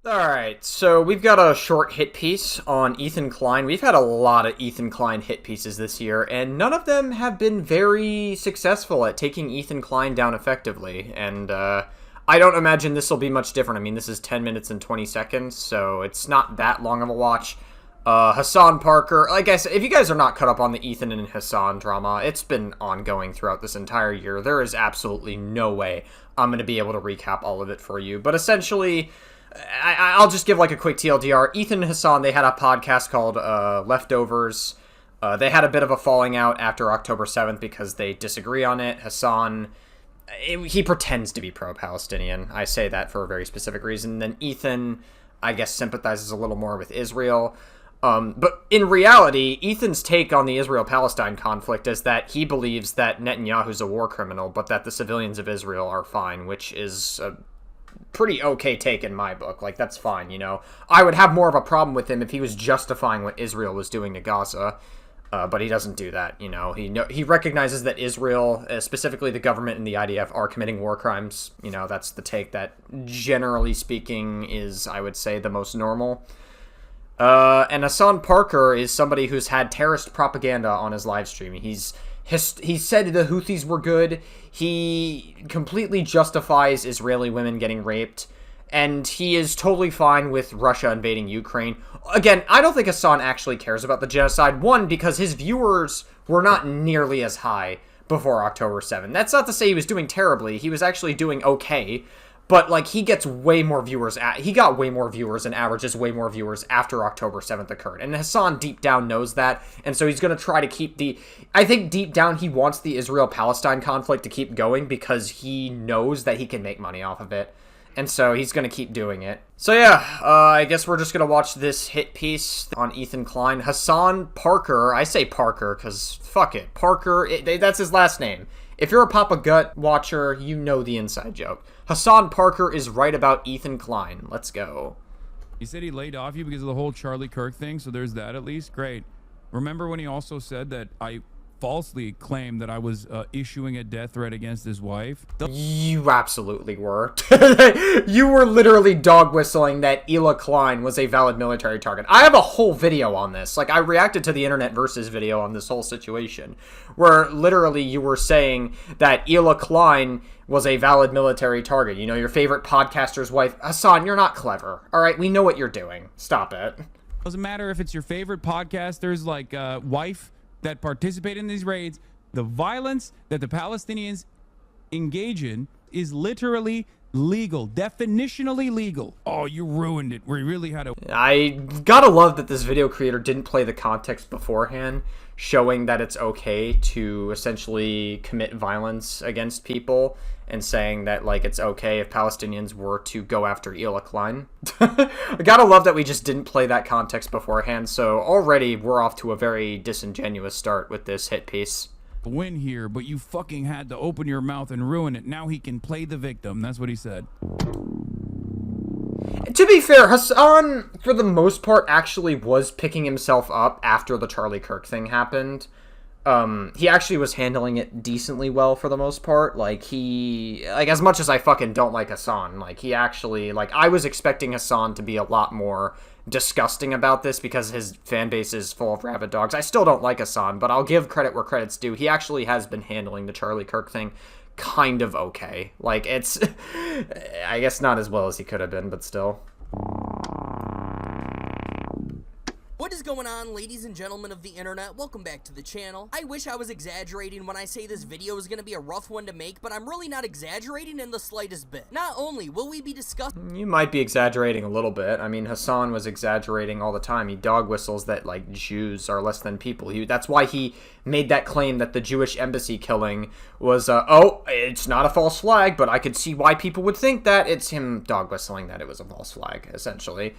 Alright, so we've got a short hit piece on Ethan Klein. We've had a lot of Ethan Klein hit pieces this year, and none of them have been very successful at taking Ethan Klein down effectively, and I don't imagine this will be much different. I mean, this is 10 minutes and 20 seconds, so it's not that long of a watch. Hassan Parker, like I said, if you guys are not caught up on the Ethan and Hassan drama, it's been ongoing throughout this entire year. There is absolutely no way I'm going to be able to recap all of it for you, but essentially, I'll just give like a quick TLDR. Ethan and Hassan, they had a podcast called Leftovers. They had a bit of a falling out after October 7th because they disagree on it. Hassan, he pretends to be pro-Palestinian. I say that for a very specific reason. Then Ethan, I guess, sympathizes a little more with Israel. But in reality, Ethan's take on the Israel-Palestine conflict is that he believes that Netanyahu's a war criminal, but that the civilians of Israel are fine, which is a pretty okay take in my book. Like, that's fine, you know. I would have more of a problem with him if he was justifying what Israel was doing to Gaza, but he doesn't do that, you know. He recognizes that Israel, specifically the government and the IDF, are committing war crimes. You know, that's the take that, generally speaking, is, I would say, the most normal. And Hassan Parker is somebody who's had terrorist propaganda on his live stream. He said the Houthis were good. He completely justifies Israeli women getting raped. And he is totally fine with Russia invading Ukraine. Again, I don't think Hassan actually cares about the genocide. One, because his viewers were not nearly as high before October 7th. That's not to say he was doing terribly. He was actually doing okay. But, like, he gets way more viewers. He got way more viewers and averages way more viewers after October 7th occurred. And Hassan deep down knows that. And so he's going to try to keep I think deep down he wants the Israel-Palestine conflict to keep going because he knows that he can make money off of it. And so he's going to keep doing it. So yeah, I guess we're just going to watch this hit piece on Ethan Klein. Hassan Parker, I say Parker because fuck it. Parker, that's his last name. If you're a Papa Gut watcher, you know the inside joke. Hassan Parker is right about Ethan Klein. Let's go. He said he laid off you because of the whole Charlie Kirk thing, so there's that at least. Great. Remember when he also said that I falsely claimed that I was issuing a death threat against his wife? You absolutely were. You were literally dog whistling that Ela Klein was a valid military target. I have a whole video on this. Like, I reacted to the Internet Versus video on this whole situation, where literally you were saying that Ela Klein was a valid military target. You know, your favorite podcaster's wife. Hassan, you're not clever. All right, we know what you're doing. Stop it. Doesn't matter if it's your favorite podcaster's, like, wife that participate in these raids. The violence that the Palestinians engage in is literally legal, definitionally legal. Oh, you ruined it. We really had to. I gotta love that this video creator didn't play the context beforehand, showing that it's okay to essentially commit violence against people and saying that, like, it's okay if Palestinians were to go after Ela Klein. I gotta love that we just didn't play that context beforehand, so already we're off to a very disingenuous start with this hit piece. Win here, but you fucking had to open your mouth and ruin it. Now he can play the victim. That's what he said. To be fair, Hassan, for the most part, actually was picking himself up after the Charlie Kirk thing happened. He actually was handling it decently well for the most part. Like, as much as I fucking don't like Hassan, like, he actually, like, I was expecting Hassan to be a lot more disgusting about this because his fan base is full of rabid dogs. I still don't like Hassan, but I'll give credit where credit's due. He actually has been handling the Charlie Kirk thing kind of okay. Like, it's, I guess not as well as he could have been, but still. What is going on, ladies and gentlemen of the internet? Welcome back to the channel. I wish I was exaggerating when I say this video is going to be a rough one to make, but I'm really not exaggerating in the slightest bit. Not only will we be discussing— You might be exaggerating a little bit. I mean, Hassan was exaggerating all the time. He dog whistles that, like, Jews are less than people. That's why he made that claim that the Jewish embassy killing was, oh, it's not a false flag, but I could see why people would think that. It's him dog whistling that it was a false flag, essentially.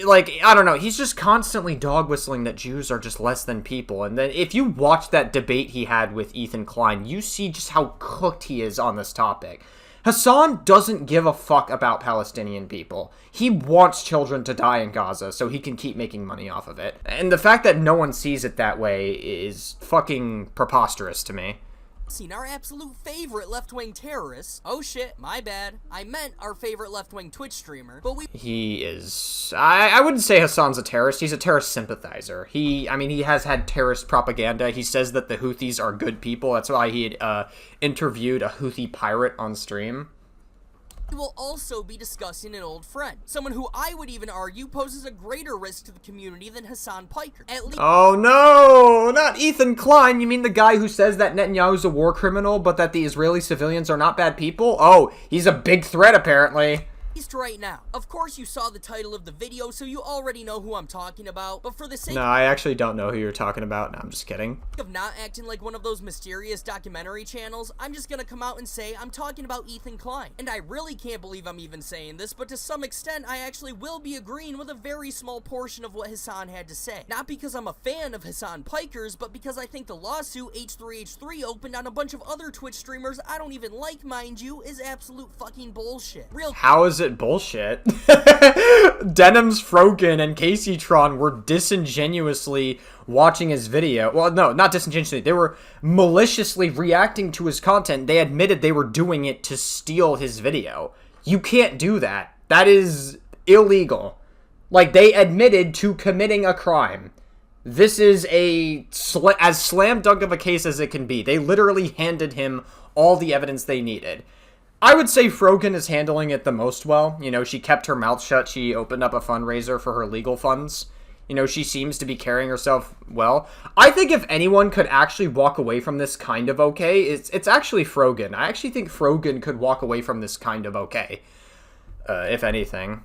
Like, I don't know, he's just constantly dog whistling that Jews are just less than people. And then if you watch that debate he had with Ethan Klein, you see just how cooked he is on this topic. Hassan doesn't give a fuck about Palestinian people. He wants children to die in Gaza so he can keep making money off of it. And the fact that no one sees it that way is fucking preposterous to me. our absolute favorite left-wing terrorist. Oh shit, my bad. I meant our favorite left-wing Twitch streamer. But He is... I wouldn't say Hassan's a terrorist. He's a terrorist sympathizer. He has had terrorist propaganda. He says that the Houthis are good people. That's why he had interviewed a Houthi pirate on stream. we will also be discussing an old friend. Someone who I would even argue poses a greater risk to the community than Hassan Piker. At least... Oh no! Not Ethan Klein! You mean the guy who says that Netanyahu's a war criminal, but that the Israeli civilians are not bad people? Oh, he's a big threat apparently. Right now. Of course you saw the title of the video, so you already know who I'm talking about, but for the sake No, I actually don't know who you're talking about. No, I'm just kidding. of not acting like one of those mysterious documentary channels, I'm just gonna come out and say I'm talking about Ethan Klein. And I really can't believe I'm even saying this, but to some extent, I actually will be agreeing with a very small portion of what Hassan had to say. Not because I'm a fan of Hassan Piker's, but because I think the lawsuit H3H3 opened on a bunch of other Twitch streamers I don't even like, mind you, is absolute fucking bullshit. How is it bullshit? Denims, Frogan, and Casey Tron were disingenuously watching his video. Well, no, not disingenuously. They were maliciously reacting to his content. They admitted they were doing it to steal his video. You can't do that. That is illegal. Like, they admitted to committing a crime. This is as slam dunk of a case as it can be. They literally handed him all the evidence they needed. I would say Frogan is handling it the most well. You know, she kept her mouth shut. She opened up a fundraiser for her legal funds. You know, she seems to be carrying herself well. I think if anyone could actually walk away from this kind of okay, it's actually Frogan. I actually think Frogan could walk away from this kind of okay, if anything.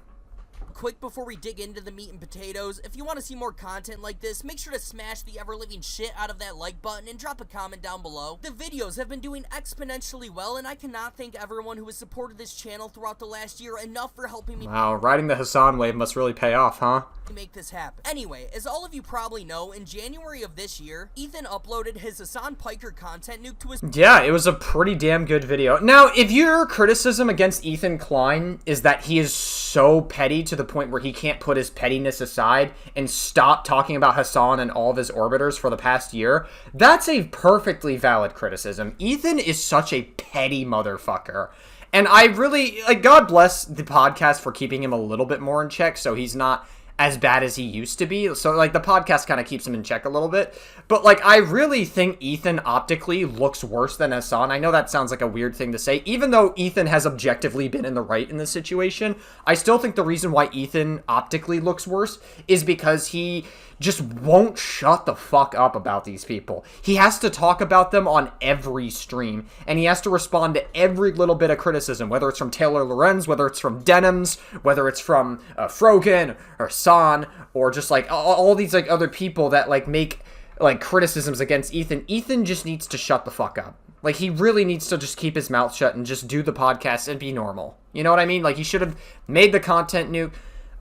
Quick before we dig into the meat and potatoes, if you want to see more content like this, make sure to smash the ever-living shit out of that like button and drop a comment down below. The videos have been doing exponentially well, and I cannot thank everyone who has supported this channel throughout the last year enough for helping me Wow, riding the Hassan wave must really pay off, huh? make this happen. Anyway, as all of you probably know, in January of this year, Ethan uploaded his Hassan Piker content nuke to his... Yeah, it was a pretty damn good video. Now, if your criticism against Ethan Klein is that he is so petty to the point where he can't put his pettiness aside and stop talking about Hassan and all of his orbiters for the past year, that's a perfectly valid criticism. Ethan is such a petty motherfucker. And I really, like, God bless the podcast for keeping him a little bit more in check so he's not as bad as he used to be. So, like, the podcast kind of keeps him in check a little bit. But, like, I really think Ethan optically looks worse than Hassan. I know that sounds like a weird thing to say. Even though Ethan has objectively been in the right in this situation, I still think the reason why Ethan optically looks worse is because he just won't shut the fuck up about these people. He has to talk about them on every stream, and he has to respond to every little bit of criticism, whether it's from Taylor Lorenz, whether it's from Denims, whether it's from Frogan or San, or just like all these like other people that like make like criticisms against Ethan. Ethan just needs to shut the fuck up. Like, he really needs to just keep his mouth shut and just do the podcast and be normal. You know what I mean? Like, he should have made the content nuke.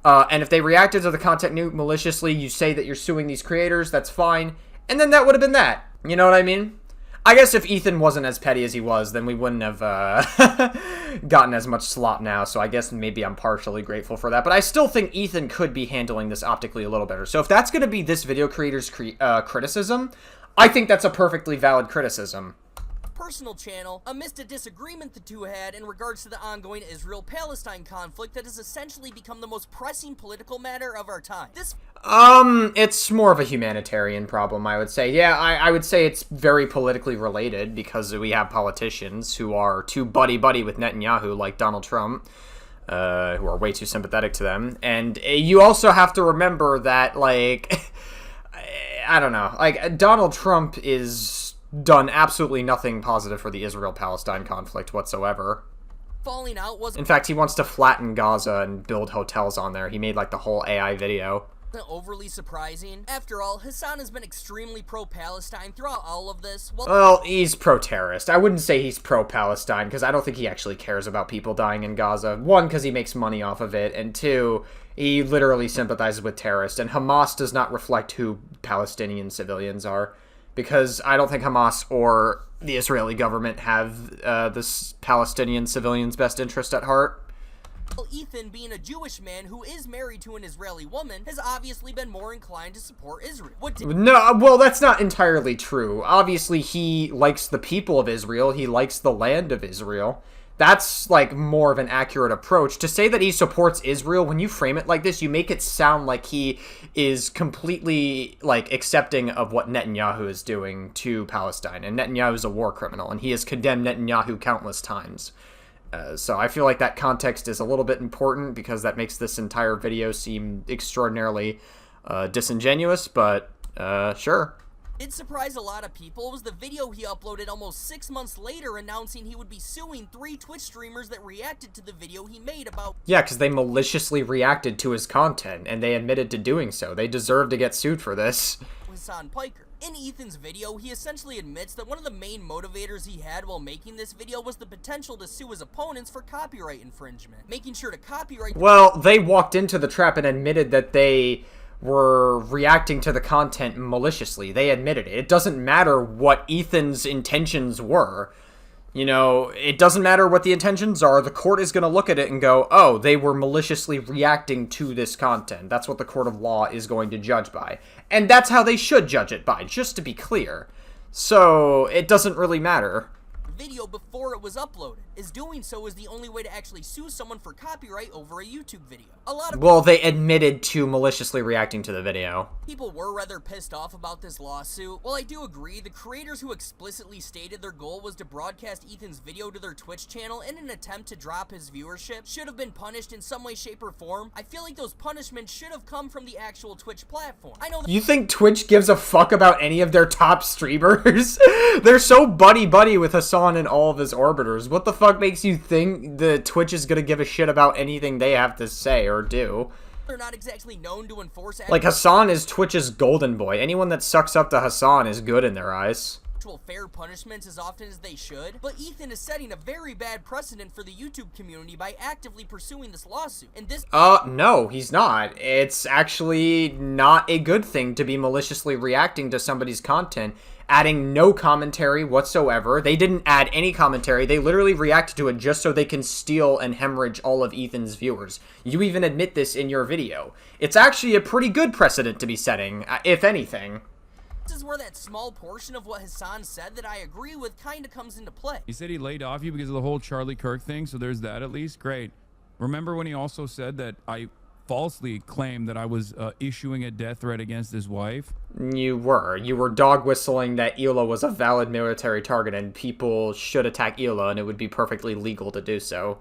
And if they reacted to the content nuke maliciously, you say that you're suing these creators, that's fine. And then that would have been that. You know what I mean? I guess if Ethan wasn't as petty as he was, then we wouldn't have gotten as much slop now. So I guess maybe I'm partially grateful for that. But I still think Ethan could be handling this optically a little better. So if that's going to be this video creator's criticism, I think that's a perfectly valid criticism. Personal channel amidst a disagreement the two had in regards to the ongoing Israel-Palestine conflict that has essentially become the most pressing political matter of our time. It's more of a humanitarian problem, I would say. Yeah, I would say it's very politically related because we have politicians who are too buddy-buddy with Netanyahu, like Donald Trump, who are way too sympathetic to them. And you also have to remember that, like, I don't know, like, Donald Trump is done absolutely nothing positive for the Israel-Palestine conflict whatsoever. Falling out was... In fact, he wants to flatten Gaza and build hotels on there. He made, like, the whole AI video. Overly surprising. After all, Hassan has been extremely pro-Palestine throughout all of this. Well, he's pro-terrorist. I wouldn't say he's pro-Palestine, because I don't think he actually cares about people dying in Gaza. One, because he makes money off of it, and two, he literally sympathizes with terrorists, and Hamas does not reflect who Palestinian civilians are. Because I don't think Hamas or the Israeli government have the Palestinian civilians' best interest at heart. Well, Ethan, being a Jewish man who is married to an Israeli woman, has obviously been more inclined to support Israel. No, well, that's not entirely true. Obviously, he likes the people of Israel. He likes the land of Israel. That's, like, more of an accurate approach. To say that he supports Israel, when you frame it like this, you make it sound like he is completely, like, accepting of what Netanyahu is doing to Palestine. And Netanyahu is a war criminal, and he has condemned Netanyahu countless times. So I feel like that context is a little bit important because that makes this entire video seem extraordinarily disingenuous, but sure. It surprised a lot of people was the video he uploaded almost 6 months later announcing he would be suing 3 Twitch streamers that reacted to the video he made about— Yeah, because they maliciously reacted to his content, and they admitted to doing so. They deserve to get sued for this. Hassan Piker. In Ethan's video, he essentially admits that one of the main motivators he had while making this video was the potential to sue his opponents for copyright infringement, making sure to copyright— Well, they walked into the trap and admitted that they were reacting to the content maliciously. They admitted it. It doesn't matter what Ethan's intentions were. You know, it doesn't matter what the intentions are. The court is going to look at it and go, oh, they were maliciously reacting to this content. That's what the court of law is going to judge by. And that's how they should judge it by, just to be clear. So, it doesn't really matter. Video before it was uploaded, as doing so is the only way to actually sue someone for copyright over a YouTube video. Well, they admitted to maliciously reacting to the video. People were rather pissed off about this lawsuit. While I do agree, the creators who explicitly stated their goal was to broadcast Ethan's video to their Twitch channel in an attempt to drop his viewership should have been punished in some way, shape, or form. I feel like those punishments should have come from the actual Twitch platform. I know that— You think Twitch gives a fuck about any of their top streamers? They're so buddy-buddy with Hassan and all of his orbiters. What the fuck makes you think the Twitch is gonna give a shit about anything they have to say or do? they're not exactly known to enforce— Like, Hassan is Twitch's golden boy. Anyone that sucks up to Hassan is good in their eyes. fair punishments as often as they should, but Ethan is setting a very bad precedent for the YouTube community by actively pursuing this lawsuit. And this— No, he's not. It's actually not a good thing to be maliciously reacting to somebody's content, adding no commentary whatsoever. They didn't add any commentary. They literally reacted to it just so they can steal and hemorrhage all of Ethan's viewers. You even admit this in your video. It's actually a pretty good precedent to be setting, if anything. This is where that small portion of what Hassan said that I agree with kind of comes into play. He said he laid off you because of the whole Charlie Kirk thing, so there's that at least. Great. Remember when he also said that I falsely claimed that I was issuing a death threat against his wife? You were dog whistling that Eula was a valid military target and people should attack Eula and it would be perfectly legal to do so.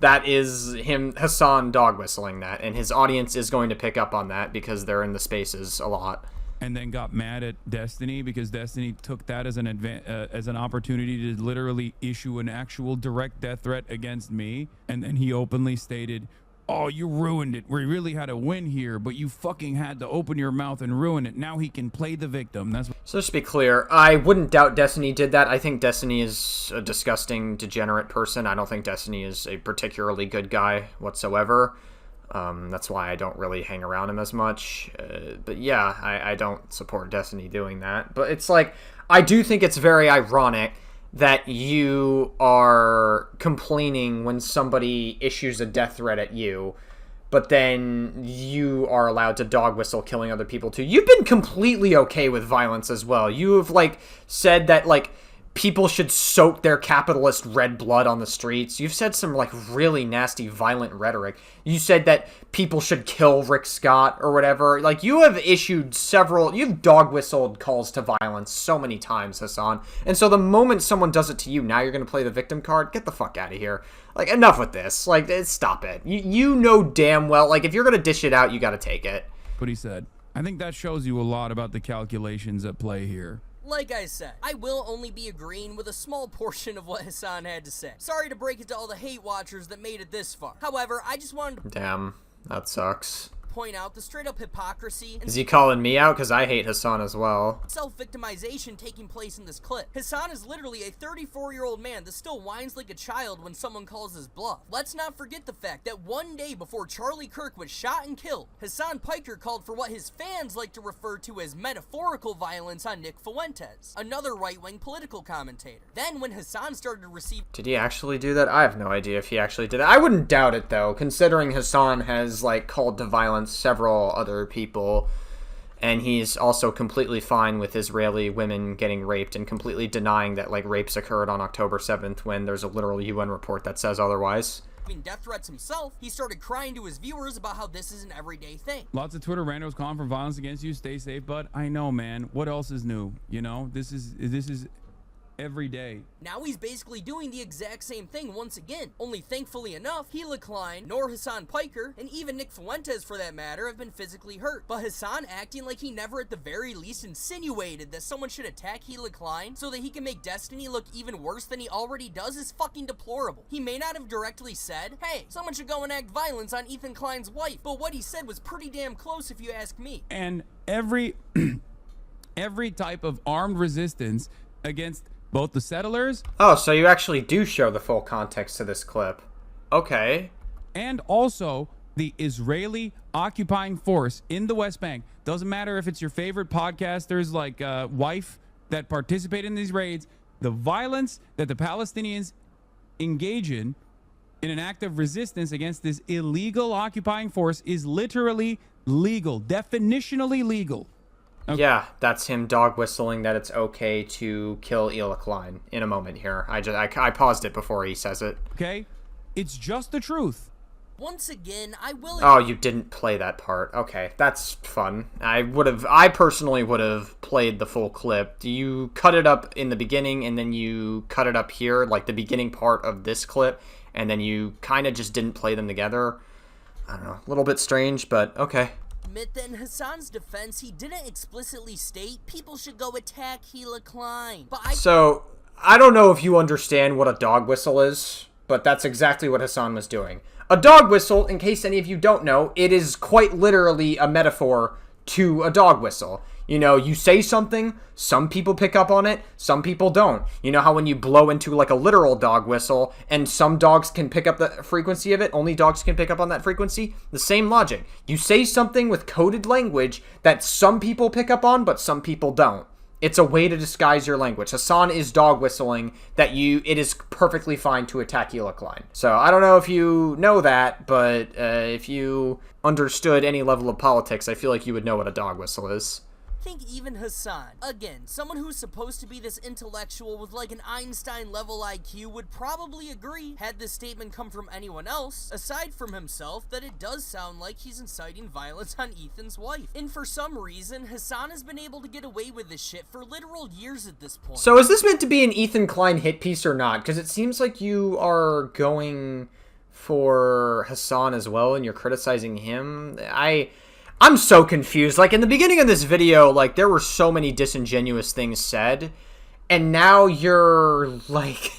That is Hassan dog whistling that, and his audience is going to pick up on that because they're in the spaces a lot. And then got mad at Destiny because Destiny took that as an opportunity to literally issue an actual direct death threat against me. And then he openly stated, "Oh, you ruined it. We really had a win here, but you fucking had to open your mouth and ruin it. Now he can play the victim." That's what— So just to be clear, I wouldn't doubt Destiny did that. I think Destiny is a disgusting, degenerate person. I don't think Destiny is a particularly good guy whatsoever. That's why I don't really hang around him as much. But yeah, I don't support Destiny doing that. But it's like, I do think it's very ironic that you are complaining when somebody issues a death threat at you, but then you are allowed to dog whistle killing other people too. You've been completely okay with violence as well. You've, like, said that, like, people should soak their capitalist red blood on the streets. You've said some, like, really nasty, violent rhetoric. You said that people should kill Rick Scott or whatever. Like, you have issued you've dog-whistled calls to violence so many times, Hassan. And so the moment someone does it to you, now you're going to play the victim card? Get the fuck out of here. Like, enough with this. Like, stop it. You know damn well, like, if you're going to dish it out, you got to take it. what he said. I think that shows you a lot about the calculations at play here. Like I said, I will only be agreeing with a small portion of what Hassan had to say. Sorry to break it to all the hate watchers that made it this far. However, I just wanted to— Damn, that sucks. point out the straight up hypocrisy and Is he calling me out? Because I hate Hassan as well. self-victimization taking place in this clip. Hassan is literally a 34-year-old man that still whines like a child when someone calls his bluff. Let's not forget the fact that one day before Charlie Kirk was shot and killed, Hassan Piker called for what his fans like to refer to as metaphorical violence on Nick Fuentes, another right-wing political commentator. Then when Hassan started to receive... Did he actually do that? I have no idea if he actually did that. I wouldn't doubt it, though, considering Hassan has, like, called to violence several other people, and he's also completely fine with Israeli women getting raped and completely denying that, like, rapes occurred on October 7th when there's a literal UN report that says otherwise. death threats himself, he started crying to his viewers about how this is an everyday thing. Lots of Twitter randos calling for violence against you. Stay safe, bud. I know, man. What else is new? You know, this is every day. Now he's basically doing the exact same thing once again, only thankfully enough, Klein, nor Hassan Piker, and even Nick Fuentes for that matter, have been physically hurt. But Hassan acting like he never at the very least insinuated that someone should attack Klein so that he can make Destiny look even worse than he already does is fucking deplorable. He may not have directly said, hey, someone should go and act violence on Ethan Klein's wife, but what he said was pretty damn close if you ask me. And every type of armed resistance against both the settlers... Oh, so you actually do show the full context to this clip. Okay. And also the Israeli occupying force in the West Bank. Doesn't matter if it's your favorite podcasters like Wife that participate in these raids. The violence that the Palestinians engage in an act of resistance against this illegal occupying force is literally legal, definitionally legal. Okay. Yeah, that's him dog whistling that it's okay to kill Klein in a moment here. I paused it before he says it. Okay? It's just the truth. Once again, I will... Oh, you didn't play that part. Okay, that's fun. I personally would have played the full clip. Do you cut it up in the beginning and then you cut it up here, like the beginning part of this clip, and then you kind of just didn't play them together? I don't know, a little bit strange, but okay. Admit that in Hassan's defense, he didn't explicitly state people should go attack Klein. But So, I don't know if you understand what a dog whistle is, but that's exactly what Hassan was doing. A dog whistle, in case any of you don't know, it is quite literally a metaphor to a dog whistle. You know, you say something, some people pick up on it, some people don't. You know how when you blow into like a literal dog whistle and some dogs can pick up the frequency of it, only dogs can pick up on that frequency? The same logic. You say something with coded language that some people pick up on, but some people don't. It's a way to disguise your language. Hassan is dog whistling that it is perfectly fine to attack Klein. So I don't know if you know that, but if you understood any level of politics, I feel like you would know what a dog whistle is. I think even Hassan, again, someone who's supposed to be this intellectual with like an Einstein level IQ would probably agree, had this statement come from anyone else, aside from himself, that it does sound like he's inciting violence on Ethan's wife. And for some reason, Hassan has been able to get away with this shit for literal years at this point. So is this meant to be an Ethan Klein hit piece or not? Because it seems like you are going for Hassan as well and you're criticizing him. I'm so confused. Like, in the beginning of this video, like, there were so many disingenuous things said, and now you're, like...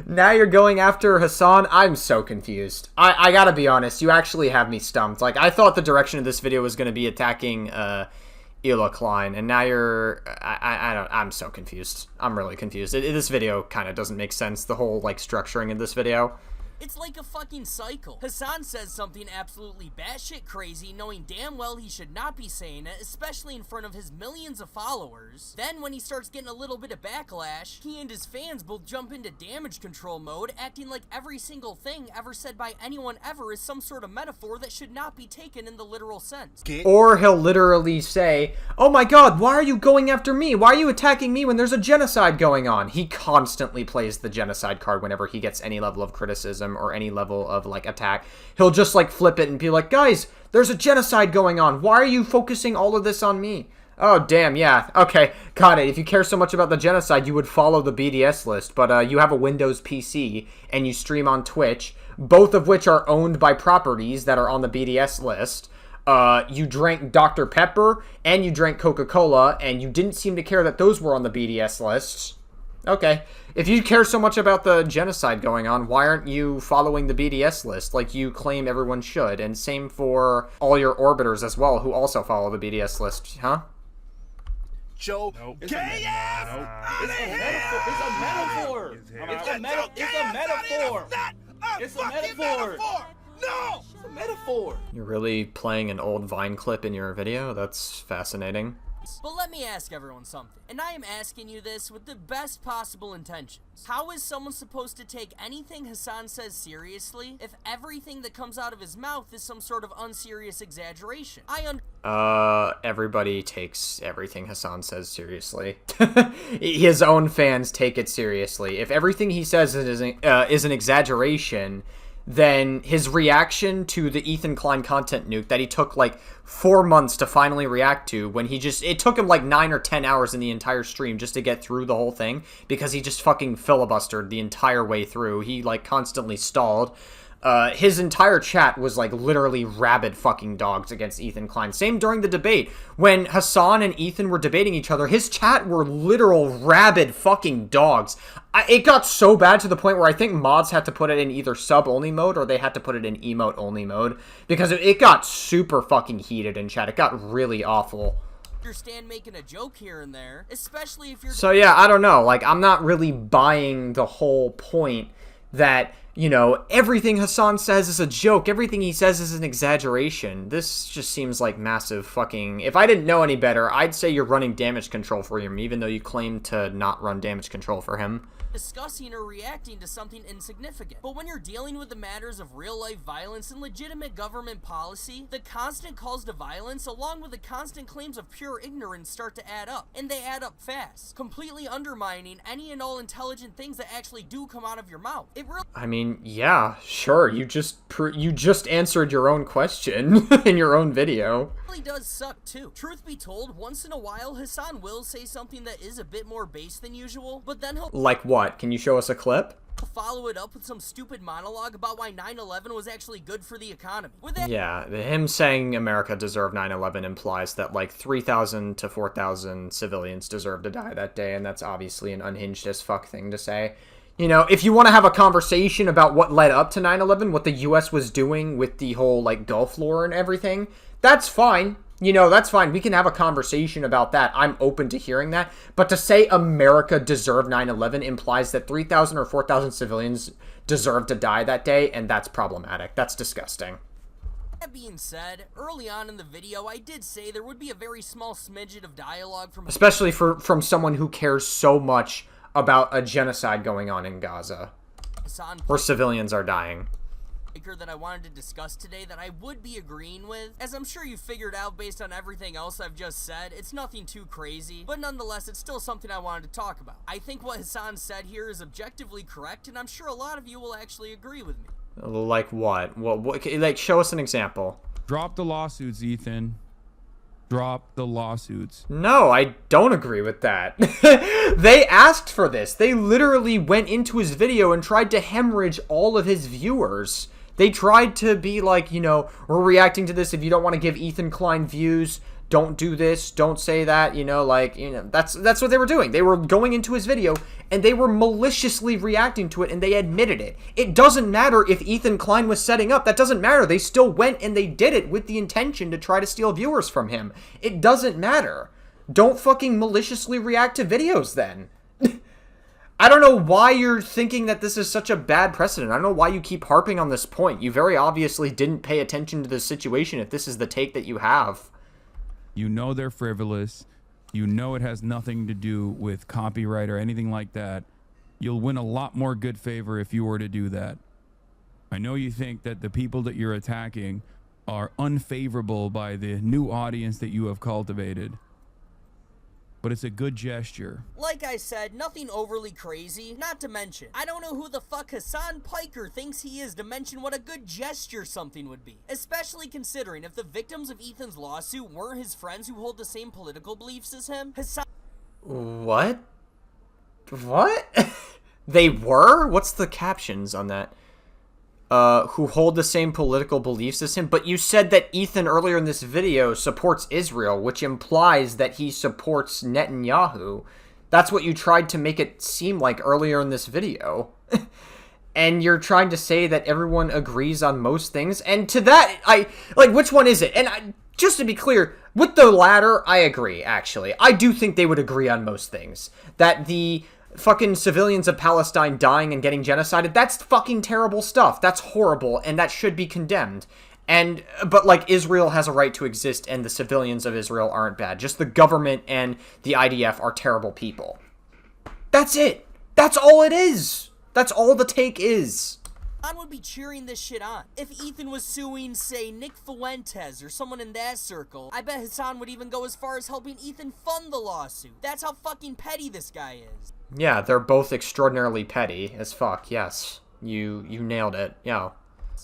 now you're going after Hassan? I'm so confused. I gotta be honest, you actually have me stumped. Like, I thought the direction of this video was gonna be attacking, Klein, and now you're... I'm so confused. I'm really confused. This video kind of doesn't make sense, the whole, like, structuring of this video. It's like a fucking cycle. Hassan says something absolutely batshit crazy, knowing damn well he should not be saying it, especially in front of his millions of followers. Then when he starts getting a little bit of backlash, he and his fans both jump into damage control mode, acting like every single thing ever said by anyone ever is some sort of metaphor that should not be taken in the literal sense. Or he'll literally say, oh my god, why are you going after me? Why are you attacking me when there's a genocide going on? He constantly plays the genocide card whenever he gets any level of criticism or any level of, like, attack. He'll just, like, flip it and be like, guys, there's a genocide going on. Why are you focusing all of this on me? Oh, damn, yeah. Okay, got it. If you care so much about the genocide, you would follow the BDS list, but you have a Windows PC, and you stream on Twitch, both of which are owned by properties that are on the BDS list. You drank Dr. Pepper, and you drank Coca-Cola, and you didn't seem to care that those were on the BDS list. Okay. If you care so much about the genocide going on, why aren't you following the BDS list like you claim everyone should? And same for all your orbiters as well, who also follow the BDS list, huh? Joe, It's a metaphor. It's a metaphor. It's a metaphor. No! It's a metaphor. You're really playing an old Vine clip in your video? That's fascinating. But let me ask everyone something, and I am asking you this with the best possible intentions. How is someone supposed to take anything Hassan says seriously if everything that comes out of his mouth is some sort of unserious exaggeration? Everybody takes everything Hassan says seriously. His own fans take it seriously. If everything he says is an exaggeration, then his reaction to the Ethan Klein content nuke that he took like 4 months to finally react to, when it took him like 9 or 10 hours in the entire stream just to get through the whole thing, because he just fucking filibustered the entire way through. He like constantly stalled. His entire chat was like literally rabid fucking dogs against Ethan Klein. Same during the debate. When Hassan and Ethan were debating each other, his chat were literal rabid fucking dogs. It got so bad to the point where I think mods had to put it in either sub-only mode or they had to put it in emote-only mode, because it got super fucking heated in chat. It got really awful. Understand making a joke here and there, especially if you're... So yeah, I don't know. Like, I'm not really buying the whole point that, you know, everything Hassan says is a joke. Everything he says is an exaggeration. This just seems like massive fucking... If I didn't know any better, I'd say you're running damage control for him, even though you claim to not run damage control for him. Discussing or reacting to something insignificant. But when you're dealing with the matters of real-life violence and legitimate government policy, the constant calls to violence along with the constant claims of pure ignorance start to add up. And they add up fast, completely undermining any and all intelligent things that actually do come out of your mouth. It really... I mean, yeah, sure, you just answered your own question in your own video. really does suck too. Truth be told, once in a while, Hassan will say something that is a bit more base than usual, but then he'll Like what? Can you show us a clip? follow it up with some stupid monologue about why 9/11 was actually good for the economy. With that, Yeah, him saying America deserved 9/11 implies that like 3,000 to 4,000 civilians deserve to die that day, and that's obviously an unhinged as fuck thing to say. You know, if you want to have a conversation about what led up to 9/11, what the US was doing with the whole like Gulf War and everything, that's fine. You know, that's fine. We can have a conversation about that. I'm open to hearing that. But to say America deserved 9/11 implies that 3,000 or 4,000 civilians deserve to die that day, and that's problematic. That's disgusting. that being said, early on in the video, I did say there would be a very small smidget of dialogue from Especially from someone who cares so much about a genocide going on in Gaza, Hassan where civilians are dying. that I wanted to discuss today that I would be agreeing with. As I'm sure you figured out based on everything else I've just said, it's nothing too crazy, but nonetheless, it's still something I wanted to talk about. I think what Hassan said here is objectively correct, and I'm sure a lot of you will actually agree with me. Like what? What? Like, show us an example. Drop the lawsuits, Ethan. Drop the lawsuits. No, I don't agree with that. They asked for this. They literally went into his video and tried to hemorrhage all of his viewers. They tried to be like, you know, we're reacting to this. If you don't want to give Ethan Klein views, don't do this, don't say that, you know, like, you know, that's what they were doing. They were going into his video and they were maliciously reacting to it, and they admitted it. It doesn't matter if Ethan Klein was setting up. That doesn't matter. They still went and they did it with the intention to try to steal viewers from him. It doesn't matter. Don't fucking maliciously react to videos then. I don't know why you're thinking that this is such a bad precedent. I don't know why you keep harping on this point. You very obviously didn't pay attention to the situation if this is the take that you have. You know they're frivolous. You know it has nothing to do with copyright or anything like that. You'll win a lot more good favor if you were to do that. I know you think that the people that you're attacking are unfavorable by the new audience that you have cultivated. But it's a good gesture. Like I said, nothing overly crazy, not to mention, I don't know who the fuck Hassan Piker thinks he is to mention what a good gesture something would be. Especially considering if the victims of Ethan's lawsuit weren't his friends who hold the same political beliefs as him, Hassan... What? What? They were? What's the captions on that? Who hold the same political beliefs as him, but you said that Ethan earlier in this video supports Israel, which implies that he supports Netanyahu. That's what you tried to make it seem like earlier in this video. And you're trying to say that everyone agrees on most things. And to that, which one is it? And just to be clear, with the latter, I agree, actually. I do think they would agree on most things. That the fucking civilians of Palestine dying and getting genocided, that's fucking terrible stuff. That's horrible, and that should be condemned. But, like, Israel has a right to exist, and the civilians of Israel aren't bad. Just the government and the IDF are terrible people. That's it. That's all it is. That's all the take is. Hassan would be cheering this shit on. If Ethan was suing, say, Nick Fuentes or someone in that circle, I bet Hassan would even go as far as helping Ethan fund the lawsuit. That's how fucking petty this guy is. Yeah, they're both extraordinarily petty as fuck, yes. You nailed it, yeah.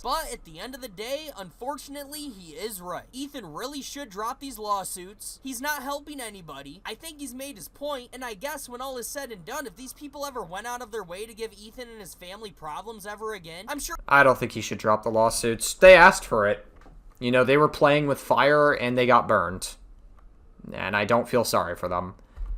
But at the end of the day, unfortunately, he is right. Ethan really should drop these lawsuits. He's not helping anybody. I think he's made his point, and I guess when all is said and done, if these people ever went out of their way to give Ethan and his family problems ever again, I'm sure— I don't think he should drop the lawsuits. They asked for it. You know, they were playing with fire and they got burned. And I don't feel sorry for them.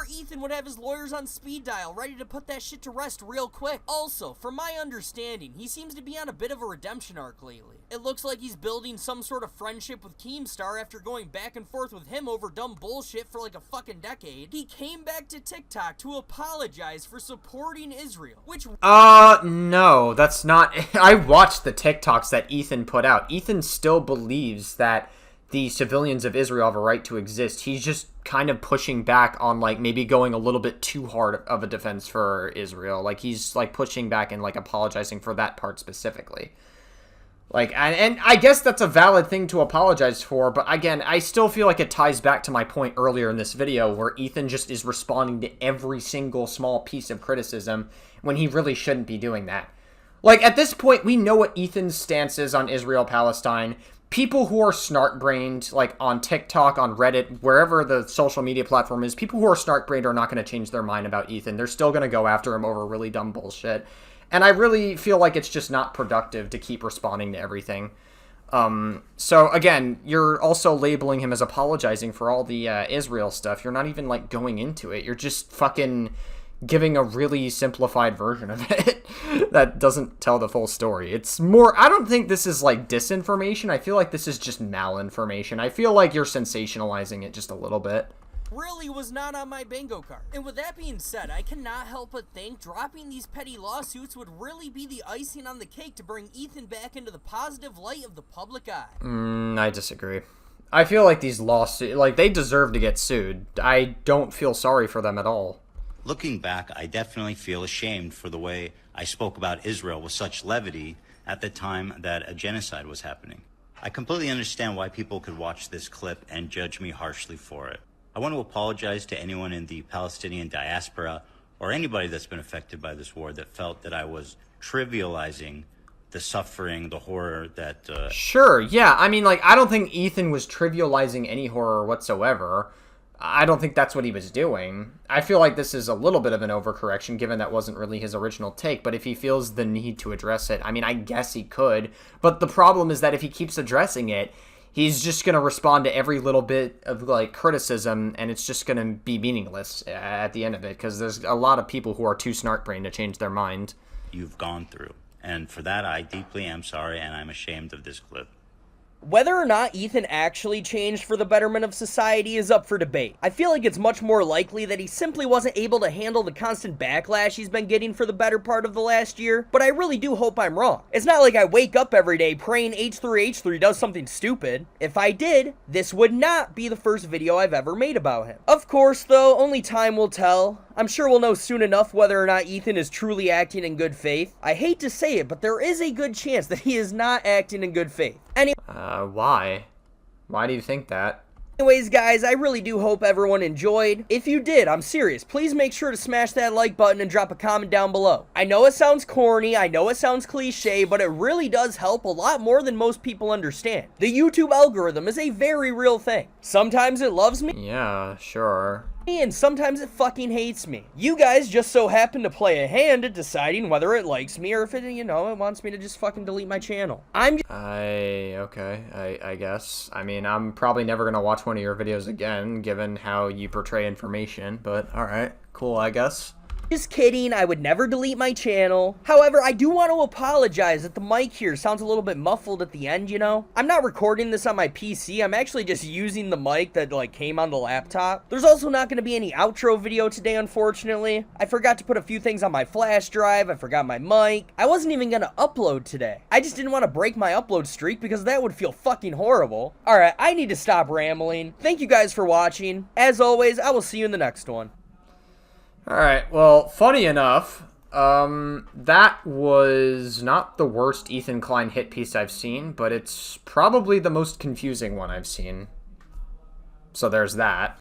Ethan would have his lawyers on speed dial, ready to put that shit to rest real quick. Also, from my understanding, he seems to be on a bit of a redemption arc lately. It looks like he's building some sort of friendship with Keemstar after going back and forth with him over dumb bullshit for like a fucking decade. He came back to TikTok to apologize for supporting Israel, which— no, that's not— I watched the TikToks that Ethan put out. Ethan still believes that the civilians of Israel have a right to exist. He's just kind of pushing back on, like, maybe going a little bit too hard of a defense for Israel. Like, he's, like, pushing back and, like, apologizing for that part specifically. Like, and I guess that's a valid thing to apologize for, but again, I still feel like it ties back to my point earlier in this video where Ethan just is responding to every single small piece of criticism when he really shouldn't be doing that. Like, at this point, we know what Ethan's stance is on Israel-Palestine. People who are snark-brained, like on TikTok, on Reddit, wherever the social media platform is, people who are snark-brained are not going to change their mind about Ethan. They're still going to go after him over really dumb bullshit. And I really feel like it's just not productive to keep responding to everything. So, again, you're also labeling him as apologizing for all the Israel stuff. You're not even, like, going into it. You're just fucking giving a really simplified version of it that doesn't tell the full story. It's more— I don't think this is, like, disinformation. I feel like this is just malinformation. I feel like you're sensationalizing it just a little bit. Really was not on my bingo card. And with that being said, I cannot help but think dropping these petty lawsuits would really be the icing on the cake to bring Ethan back into the positive light of the public eye. I disagree. I feel like these lawsuits, like, they deserve to get sued. I don't feel sorry for them at all. Looking back, I definitely feel ashamed for the way I spoke about Israel with such levity at the time that a genocide was happening. I completely understand why people could watch this clip and judge me harshly for it. I want to apologize to anyone in the Palestinian diaspora or anybody that's been affected by this war that felt that I was trivializing the suffering, the horror that— Sure, yeah. I mean, like, I don't think Ethan was trivializing any horror whatsoever. I don't think that's what he was doing. I feel like this is a little bit of an overcorrection, given that wasn't really his original take, but if he feels the need to address it, I mean, I guess he could. But the problem is that if he keeps addressing it, he's just going to respond to every little bit of, like, criticism, and it's just going to be meaningless at the end of it, because there's a lot of people who are too snark-brained to change their mind. You've gone through. And for that, I deeply am sorry, and I'm ashamed of this clip. Whether or not Ethan actually changed for the betterment of society is up for debate. I feel like it's much more likely that he simply wasn't able to handle the constant backlash he's been getting for the better part of the last year, but I really do hope I'm wrong. It's not like I wake up every day praying H3H3 does something stupid. If I did, this would not be the first video I've ever made about him. Of course, though, only time will tell. I'm sure we'll know soon enough whether or not Ethan is truly acting in good faith. I hate to say it, but there is a good chance that he is not acting in good faith. Why? Why do you think that? Anyways, guys, I really do hope everyone enjoyed. If you did, I'm serious, please make sure to smash that like button and drop a comment down below. I know it sounds corny, I know it sounds cliche, but it really does help a lot more than most people understand. The YouTube algorithm is a very real thing. Sometimes it loves me. Yeah, sure. and sometimes it fucking hates me. You guys just so happen to play a hand at deciding whether it likes me or if it, you know, it wants me to just fucking delete my channel. Okay, I guess. I mean, I'm probably never gonna watch one of your videos again, given how you portray information, but alright, cool, I guess. Just kidding, I would never delete my channel. However, I do want to apologize that the mic here sounds a little bit muffled at the end, you know? I'm not recording this on my PC, I'm actually just using the mic that, like, came on the laptop. There's also not going to be any outro video today, unfortunately. I forgot to put a few things on my flash drive, I forgot my mic. I wasn't even going to upload today. I just didn't want to break my upload streak because that would feel fucking horrible. Alright, I need to stop rambling. Thank you guys for watching. As always, I will see you in the next one. Alright, well, funny enough, that was not the worst Ethan Klein hit piece I've seen, but it's probably the most confusing one I've seen. So there's that.